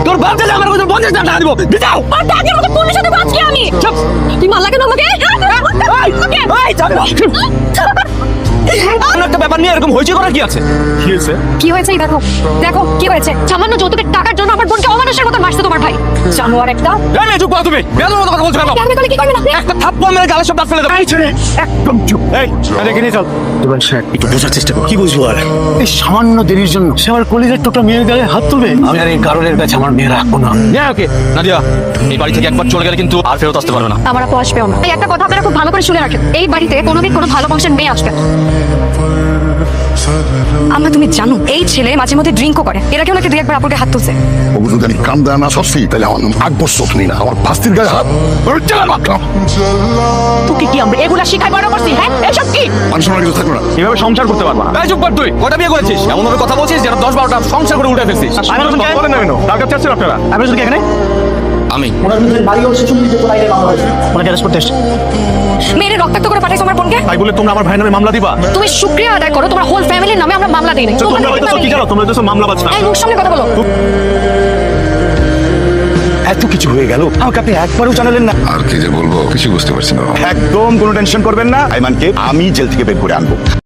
তোর বাপ দাদা আমার কাছে 50,000 টাকা দিব, দিতাও। আর তাকে মতো পুলিশের সাথে বাঁচকি আমি। চুপ। তুই মারলা কেন আমাকে? এই চল একটা ব্যাপার নিয়ে এরকম হইচই করার কি আছে? কি হয়েছে? কি হয়েছে? দেখো দেখো কি হয়েছে। সামান্য যৌতুকের টাকার জন্য আমার বোনকে অমানুষের মতো মারছে তোমার ভাই। জানোয়ার একটা। এই মেয়ে চুপ করো তুমি, বেয়াদবের মতো কথা বলছো কেন? আপনি করলে কি করবেন আপনি? একটা থাপ্পড় মেরে গালে সব দাঁত ফেলে দেবো। এই ছেলে একদম চুপ। এই দেখে নিয়ে চল। দেবান স্যার একটু বোঝার চেষ্টা করো। কি বুঝবো আর? এই সামান্য দেরির জন্য সে আমার কলেজের টোটা মেয়ের গায়ে হাত তুলবে? আমি আর এই কারণের কাছে আমার মেয়ে রাখবো না। হ্যাঁ ওকে নাদিয়া, এই বাড়ি থেকে একবার চলে গেলে কিন্তু আর ফেরত আসতে পারবে না। আমার আপু আসবেও না। এই একটা কথা আপনারা খুব ভালো করে শুনে রাখেন, এই বাড়িতে কোনোদিন কোনো ভালো বংশের মেয়ে আসবে না। আমরা তুমি জানো এই ছেলে মাঝে মধ্যে ড্রিঙ্কও করে, এরা কেউ নাকি দুই একবার আপুকে হাত তুলছে। ওকে যদি আমি কান দেয় না সরছি তাহলে আমার নাম আকবর চৌধুরী না, আমার ভাস্তির গায়ে হাত মাত্রাম। তোকে কি আমরা এগুলা শিখাই বড় করছি? হ্যাঁ এসব কি? মানুষ আমার কিছু থাকবে না। এভাবে সংসার করতে পারবা না। এই চুপ কর তুই, কটা বিয়ে করেছিস? এমন ভাবে কথা বলছিস যেন 10-12টা সংসার করে উঠে ফেলছিস। আমি বলেন না কেন? কার কাছে আছেন আপনারা? আপনি শুধু এখানে আমি ওনাকে অ্যারেস্ট করতে এসেছি। মেয়েরে রক্তাক্ত করে পাঠাইছো আমার বোনকে। তাই বলে তোমরা আমার ভাইয়ের নামে মামলা দিবা? তুমি শুকরিয়া আদায় করো, তোমার হোল ফ্যামিলির নামে আমরা মামলা দিই না। তোমরা হয়তো কি জানো, তোমরা তো মামলা বাজ না। এই মুখ সামনে কথা বলো। এত কিছু হয়ে গেল, আমাকে আপনি একবারও জানালেন না। আর কি যে বলবো কিছু বুঝতে পারছি না। একদম কোনো টেনশন করবেন না, আইমানকে আমি জেল থেকে বের করে আনবো।